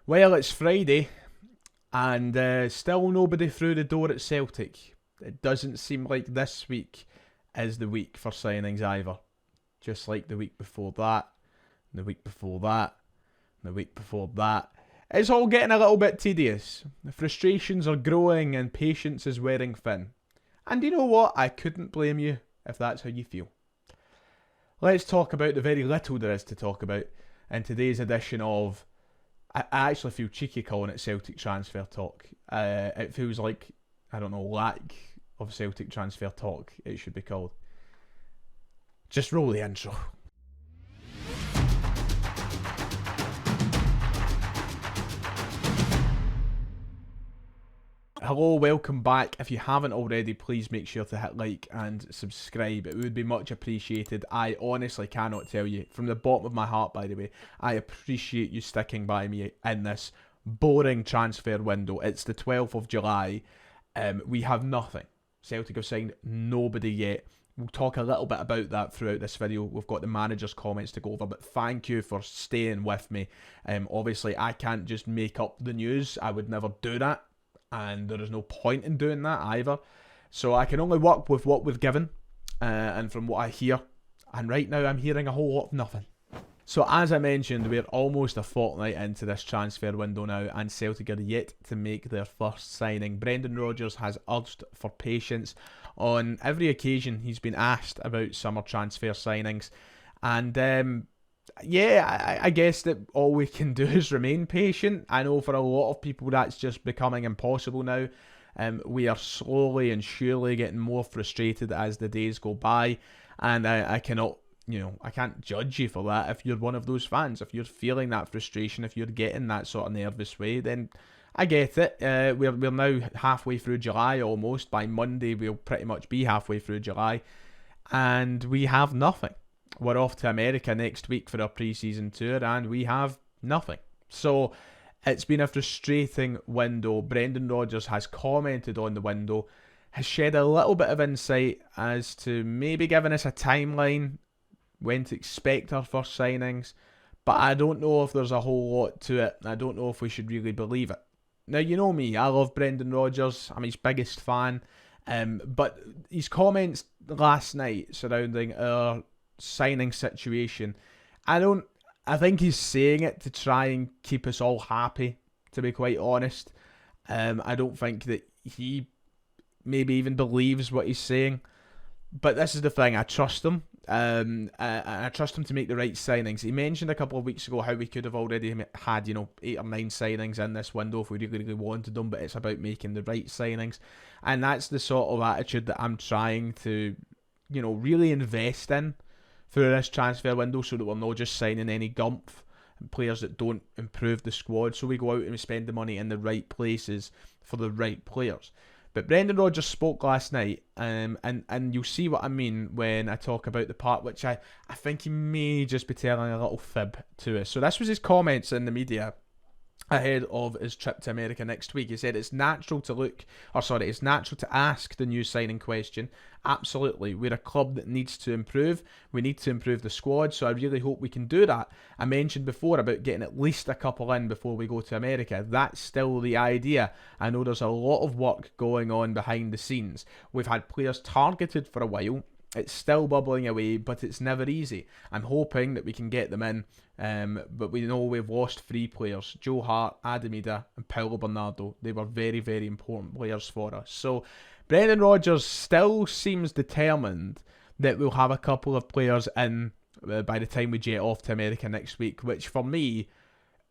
Well, it's Friday, and still nobody through the door at Celtic. It doesn't seem like this week is the week for signings either. Just like the week before that, the week before that, the week before that. It's all getting a little bit tedious. The frustrations are growing and patience is wearing thin. And you know what? I couldn't blame you if that's how you feel. Let's talk about the very little there is to talk about in today's edition of... I actually feel cheeky calling it Celtic Transfer Talk. It feels like, I don't know, lack of Celtic Transfer Talk it should be called. Just roll the intro. Hello, welcome back. If you haven't already, please make sure to hit like and subscribe. It would be much appreciated. I honestly cannot tell you, from the bottom of my heart by the way, I appreciate you sticking by me in this boring transfer window. It's the 12th of July. We have nothing. Celtic have signed nobody yet. We'll talk a little bit about that throughout this video. We've got the manager's comments to go over, but thank you for staying with me. Obviously, I can't just make up the news. I would never do that. And there is no point in doing that either. So I can only work with what we've given and from what I hear. And right now I'm hearing a whole lot of nothing. So as I mentioned, we're almost a fortnight into this transfer window now, and Celtic are yet to make their first signing. Brendan Rodgers has urged for patience on every occasion he's been asked about summer transfer signings. And I guess that all we can do is remain patient. I know for a lot of people that's just becoming impossible now. We are slowly and surely getting more frustrated as the days go by, and I cannot, I can't judge you for that. If you're one of those fans, if you're feeling that frustration, if you're getting that sort of nervous way, then I get it. We're now halfway through July almost. By Monday we'll pretty much be halfway through July, and we have nothing. We're off to America next week for our pre-season tour, and we have nothing. So it's been a frustrating window. Brendan Rodgers has commented on the window, has shed a little bit of insight as to maybe giving us a timeline when to expect our first signings, but I don't know if there's a whole lot to it. I don't know if we should really believe it. Now, you know me, I love Brendan Rodgers. I'm his biggest fan, but his comments last night surrounding our signing situation, I think he's saying it to try and keep us all happy, to be quite honest. I don't think that he maybe even believes what he's saying, but this is the thing, I trust him. I trust him to make the right signings. He mentioned a couple of weeks ago how we could have already had 8 or 9 signings in this window if we really wanted them, but it's about making the right signings, and that's the sort of attitude that I'm trying to really invest in through this transfer window, so that we're not just signing any gumph players that don't improve the squad. So we go out and we spend the money in the right places for the right players. But Brendan Rodgers spoke last night, and you'll see what I mean when I talk about the part which I think he may just be telling a little fib to us. So this was his comments in the media ahead of his trip to America next week. He said it's natural to ask the new signing question. Absolutely, we're a club that needs to improve. We need to improve the squad, so I really hope we can do that. I mentioned before about getting at least a couple in before we go to America. That's still the idea. I know there's a lot of work going on behind the scenes. We've had players targeted for a while. It's still bubbling away, but it's never easy. I'm hoping that we can get them in, but we know we've lost 3 players, Joe Hart, Adam Ida and Paulo Bernardo. They were very, very important players for us. So Brendan Rodgers still seems determined that we'll have a couple of players in by the time we jet off to America next week, which for me,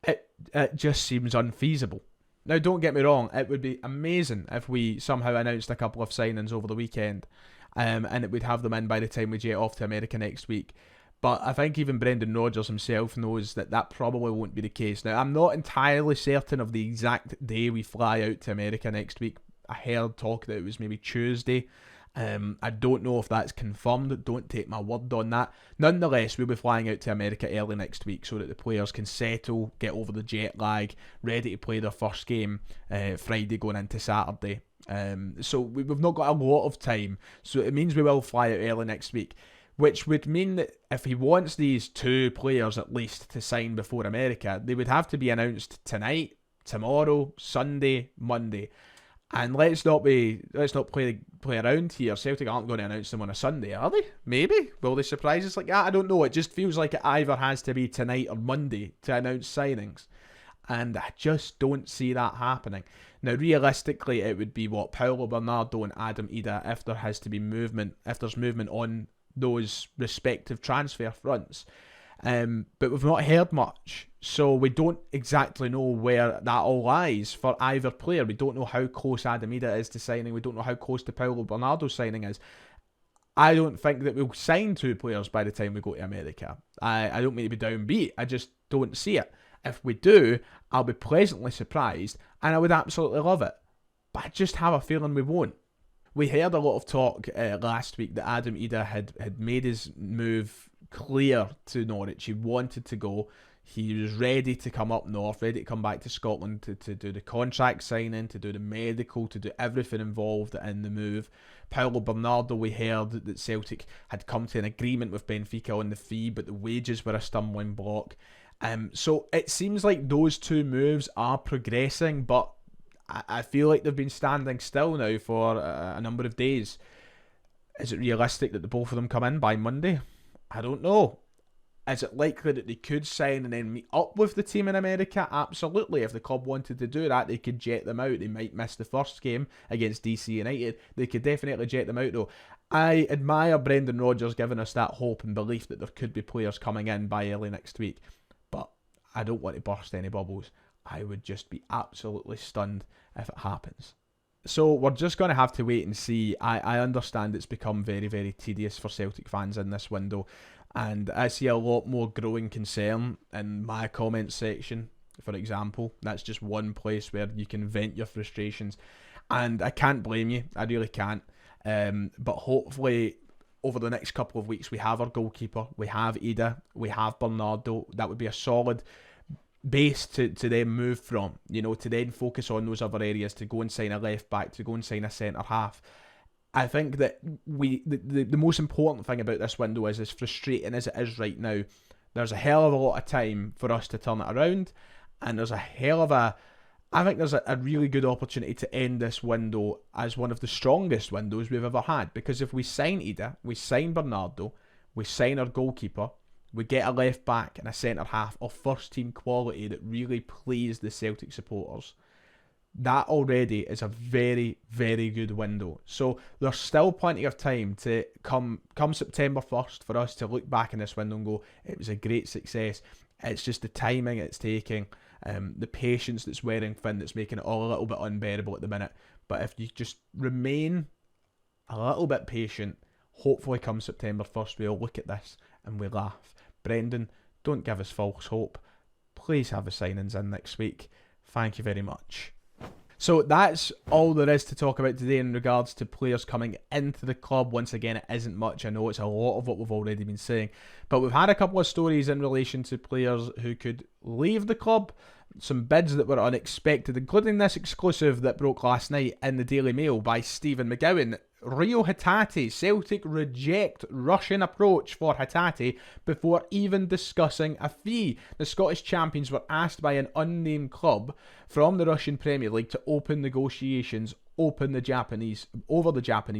it just seems unfeasible. Now, don't get me wrong, it would be amazing if we somehow announced a couple of signings over the weekend, and it would have them in by the time we jet off to America next week. But I think even Brendan Rodgers himself knows that probably won't be the case. Now, I'm not entirely certain of the exact day we fly out to America next week. I heard talk that it was maybe Tuesday. I don't know if that's confirmed. Don't take my word on that. Nonetheless, we'll be flying out to America early next week so that the players can settle, get over the jet lag, ready to play their first game Friday going into Saturday. So we've not got a lot of time. So it means we will fly out early next week. which would mean that if he wants these 2 players at least to sign before America, they would have to be announced tonight, tomorrow, Sunday, Monday. And let's not play around here. Celtic aren't going to announce them on a Sunday, are they? Maybe. Will they surprise us like that? I don't know. It just feels like it either has to be tonight or Monday to announce signings. And I just don't see that happening. Now, realistically, it would be Paulo Bernardo and Adam Ida if there has to be movement, if there's movement on those respective transfer fronts. But we've not heard much, so we don't exactly know where that all lies for either player. We don't know how close Adam Ida is to signing. We don't know how close to Paulo Bernardo signing is. I don't think that we'll sign 2 players by the time we go to America. I don't mean to be downbeat. I just don't see it. If we do, I'll be pleasantly surprised, and I would absolutely love it. But I just have a feeling we won't. We heard a lot of talk last week that Adam Ida had made his move clear to Norwich. He wanted to go. He was ready to come up north, ready to come back to Scotland to do the contract signing, to do the medical, to do everything involved in the move. Paulo Bernardo, we heard that Celtic had come to an agreement with Benfica on the fee, but the wages were a stumbling block. So it seems like those 2 moves are progressing, but I feel like they've been standing still now for a number of days. Is it realistic that the both of them come in by Monday? I don't know. Is it likely that they could sign and then meet up with the team in America? Absolutely. If the club wanted to do that, they could jet them out. They might miss the first game against DC United. They could definitely jet them out though. I admire Brendan Rodgers giving us that hope and belief that there could be players coming in by early next week. But I don't want to burst any bubbles. I would just be absolutely stunned if it happens. So we're just going to have to wait and see. I understand it's become very, very tedious for Celtic fans in this window. And I see a lot more growing concern in my comments section, for example. That's just one place where you can vent your frustrations. And I can't blame you. I really can't. But hopefully over the next couple of weeks we have our goalkeeper. We have Ida. We have Bernardo. That would be a solid base to then move from, to then focus on those other areas, to go and sign a left back, to go and sign a centre half. I think that the most important thing about this window is, as frustrating as it is right now, there's a hell of a lot of time for us to turn it around, and there's I think there's a really good opportunity to end this window as one of the strongest windows we've ever had, because if we sign Ida, we sign Bernardo, we sign our goalkeeper, we get a left back and a centre half of first team quality that really please the Celtic supporters. That already is a very, very good window. So there's still plenty of time to come September 1st for us to look back in this window and go, it was a great success. It's just the timing it's taking, the patience that's wearing thin, that's making it all a little bit unbearable at the minute. But if you just remain a little bit patient, hopefully come September 1st we'll look at this and we laugh. Brendan, don't give us false hope. Please have the signings in next week. Thank you very much. So that's all there is to talk about today in regards to players coming into the club. Once again, it isn't much. I know it's a lot of what we've already been saying. But we've had a couple of stories in relation to players who could leave the club. Some bids that were unexpected, including this exclusive that broke last night in the Daily Mail by Stephen McGowan. Reo Hatate, Celtic reject Russian approach for Hatate before even discussing a fee. The Scottish champions were asked by an unnamed club from the Russian Premier League to open negotiations over the Japanese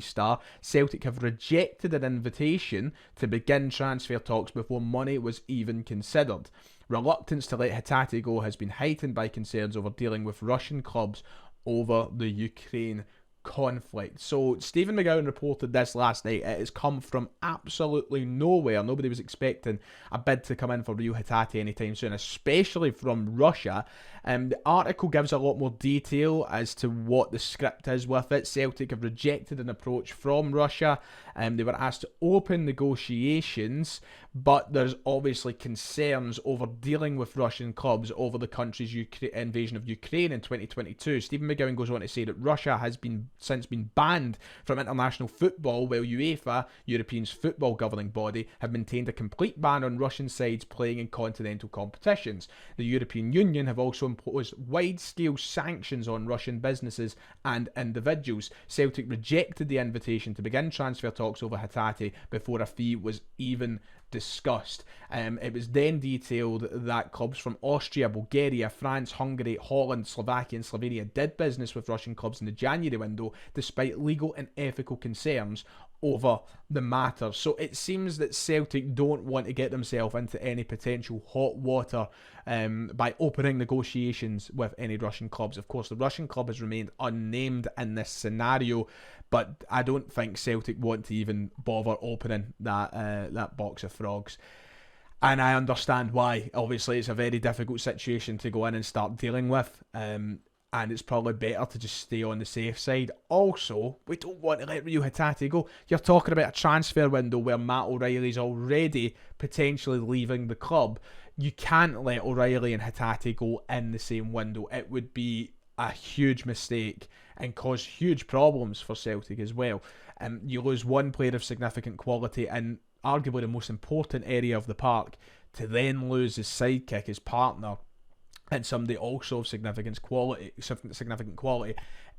star. Celtic have rejected an invitation to begin transfer talks before money was even considered. Reluctance to let Hatate go has been heightened by concerns over dealing with Russian clubs over the Ukraine conflict. So Stephen McGowan reported this last night. It has come from absolutely nowhere. Nobody was expecting a bid to come in for Reo Hatate anytime soon, especially from Russia. The article gives a lot more detail as to what the script is with it. Celtic have rejected an approach from Russia. They were asked to open negotiations but there's obviously concerns over dealing with Russian clubs over the country's invasion of Ukraine in 2022. Stephen McGowan goes on to say that Russia has since been banned from international football, while UEFA, European's football governing body, have maintained a complete ban on Russian sides playing in continental competitions. The European Union have also imposed wide-scale sanctions on Russian businesses and individuals. Celtic rejected the invitation to begin transfer talks over Hatate before a fee was even discussed. It was then detailed that clubs from Austria, Bulgaria, France, Hungary, Holland, Slovakia and Slovenia did business with Russian clubs in the January window despite legal and ethical concerns over the matter. So it seems that Celtic don't want to get themselves into any potential hot water by opening negotiations with any Russian clubs. Of course, the Russian club has remained unnamed in this scenario, but I don't think Celtic want to even bother opening that box of frogs. And I understand why. Obviously, it's a very difficult situation to go in and start dealing with. And it's probably better to just stay on the safe side. Also, we don't want to let Reo Hatate go. You're talking about a transfer window where Matt O'Reilly's already potentially leaving the club. You can't let O'Reilly and Hatate go in the same window. It would be a huge mistake and cause huge problems for Celtic as well. You lose one player of significant quality in arguably the most important area of the park, to then lose his sidekick, his partner, and somebody also of significant quality,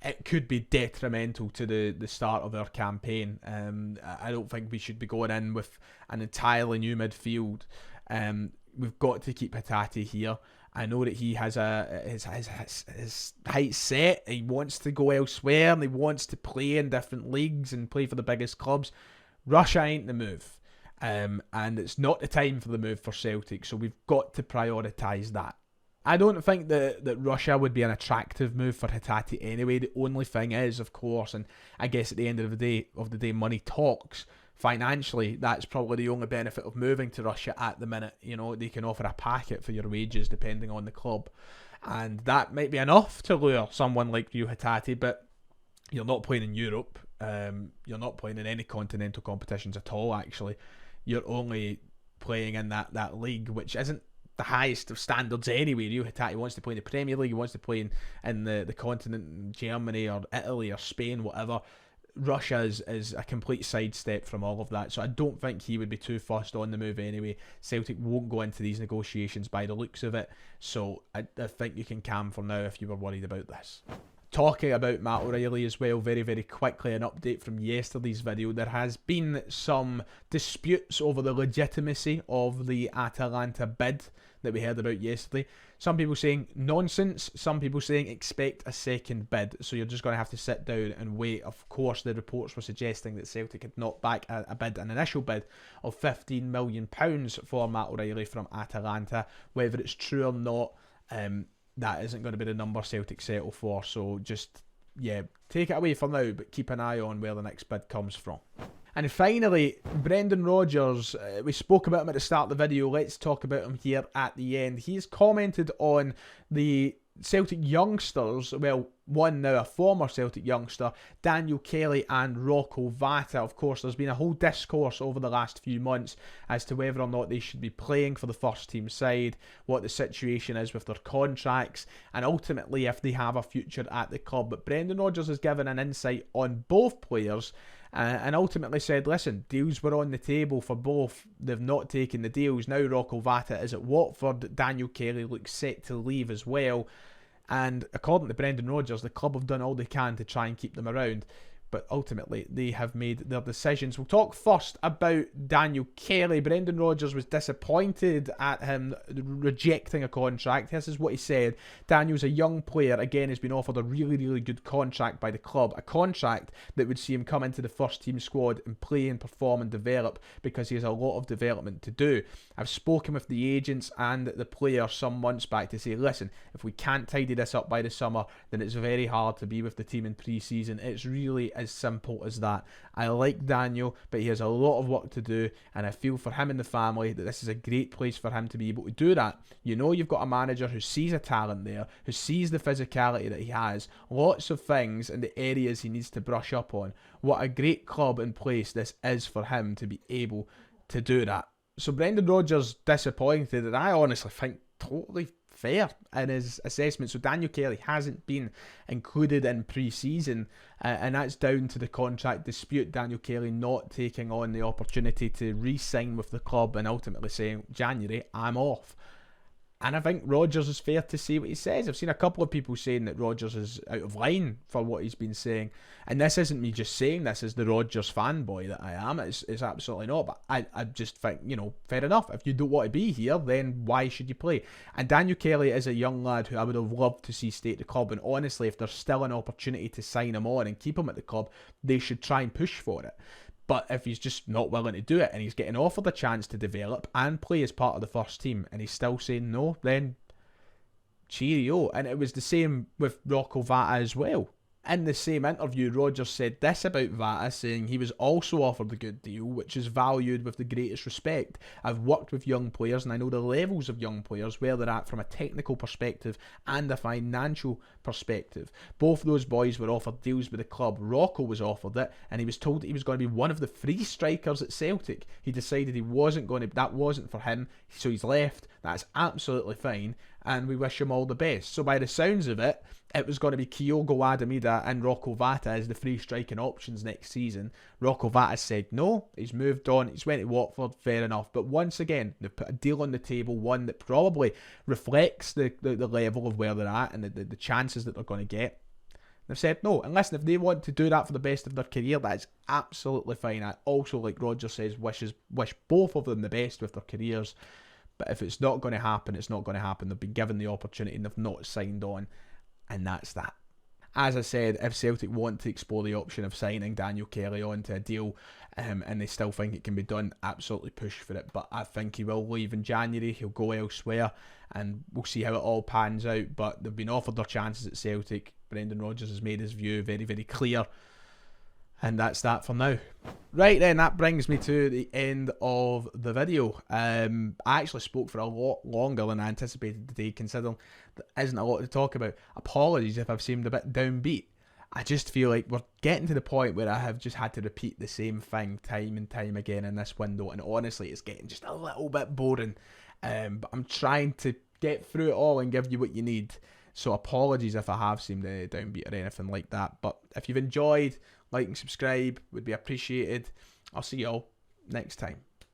it could be detrimental to the start of our campaign. I don't think we should be going in with an entirely new midfield. We've got to keep Hatate here. I know that he has his height set. He wants to go elsewhere and he wants to play in different leagues and play for the biggest clubs. Russia ain't the move. And it's not the time for the move for Celtic, so we've got to prioritise that. I don't think that Russia would be an attractive move for Hatate anyway. The only thing is, of course, and I guess at the end of the day, money talks. Financially, that's probably the only benefit of moving to Russia at the minute. You know, they can offer a packet for your wages depending on the club. And that might be enough to lure someone like Reo Hatate, but you're not playing in Europe. You're not playing in any continental competitions at all, actually. You're only playing in that league, which isn't the highest of standards anyway. Reo Hatate wants to play in the Premier League, he wants to play in the continent, in Germany or Italy or Spain, whatever. Russia is a complete sidestep from all of that, so I don't think he would be too fussed on the move anyway. Celtic won't go into these negotiations by the looks of it, so I think you can calm for now if you were worried about this. Talking about Matt O'Reilly as well, very, very quickly, an update from yesterday's video. There has been some disputes over the legitimacy of the Atalanta bid that we heard about yesterday. Some people saying nonsense, some people saying expect a second bid. So you're just going to have to sit down and wait. Of course, the reports were suggesting that Celtic had knocked back an initial bid of £15 million for Matt O'Reilly from Atalanta. Whether it's true or not, that isn't going to be the number Celtic settle for. So just, yeah, take it away for now, but keep an eye on where the next bid comes from. And finally, Brendan Rodgers, we spoke about him at the start of the video. Let's talk about him here at the end. He's commented on the Celtic youngsters, well, one now a former Celtic youngster, Daniel Kelly and Rocco Vata. Of course, there's been a whole discourse over the last few months as to whether or not they should be playing for the first team side, what the situation is with their contracts, and ultimately if they have a future at the club. But Brendan Rodgers has given an insight on both players, and ultimately said, listen, deals were on the table for both. They've not taken the deals. Now Rocco Vata is at Watford. Daniel Kelly looks set to leave as well. And according to Brendan Rodgers, the club have done all they can to try and keep them around. But ultimately, they have made their decisions. We'll talk first about Daniel Kelly. Brendan Rodgers was disappointed at him rejecting a contract. This is what he said. Daniel's a young player. Again, has been offered a really, really good contract by the club. A contract that would see him come into the first team squad and play and perform and develop, because he has a lot of development to do. I've spoken with the agents and the player some months back to say, listen, if we can't tidy this up by the summer, then it's very hard to be with the team in pre-season. It's really as simple as that. I like Daniel, but he has a lot of work to do, and I feel for him and the family that this is a great place for him to be able to do that. You know, you've got a manager who sees a talent there, who sees the physicality that he has, lots of things in the areas he needs to brush up on. What a great club and place this is for him to be able to do that. So Brendan Rodgers disappointed, and I honestly think totally fair in his assessment. So Daniel Kelly hasn't been included in pre-season, and that's down to the contract dispute. Daniel Kelly not taking on the opportunity to re-sign with the club and ultimately saying, January, I'm off. And I think Rodgers is fair to say what he says. I've seen a couple of people saying that Rodgers is out of line for what he's been saying. And this isn't me just saying this as the Rodgers fanboy that I am. It's absolutely not. But I just think, fair enough. If you don't want to be here, then why should you play? And Daniel Kelly is a young lad who I would have loved to see stay at the club. And honestly, if there's still an opportunity to sign him on and keep him at the club, they should try and push for it. But if he's just not willing to do it and he's getting offered a chance to develop and play as part of the first team and he's still saying no, then cheerio. And it was the same with Rocco Vata as well. In the same interview, Rodgers said this about Vata, saying he was also offered a good deal, which is valued with the greatest respect. I've worked with young players and I know the levels of young players, where they're at from a technical perspective and a financial perspective. Both those boys were offered deals with the club. Rocco was offered it and he was told that he was going to be one of the free strikers at Celtic. He decided that wasn't for him, so he's left. That's absolutely fine and we wish him all the best. So by the sounds of it, it was going to be Kyogo Adamida and Rocco Vata as the free striking options next season. Rocco Vata said no, he's moved on, he's went to Watford, fair enough. But once again, they've put a deal on the table, one that probably reflects the level of where they're at and the chances that they're going to get. They've said no, and listen, if they want to do that for the best of their career, that is absolutely fine. I also, like Roger says, wish both of them the best with their careers. But if it's not going to happen, it's not going to happen. They've been given the opportunity and they've not signed on. And that's that. As I said, if Celtic want to explore the option of signing Daniel Kelly onto a deal and they still think it can be done, absolutely push for it. But I think he will leave in January. He'll go elsewhere and we'll see how it all pans out. But they've been offered their chances at Celtic. Brendan Rodgers has made his view very, very clear. And that's that for now. Right then, that brings me to the end of the video. I actually spoke for a lot longer than I anticipated today, considering there isn't a lot to talk about. Apologies if I've seemed a bit downbeat. I just feel like we're getting to the point where I have just had to repeat the same thing time and time again in this window. And honestly, it's getting just a little bit boring. But I'm trying to get through it all and give you what you need. So apologies if I have seemed downbeat or anything like that. But if you've enjoyed, like and subscribe would be appreciated. I'll see you all next time.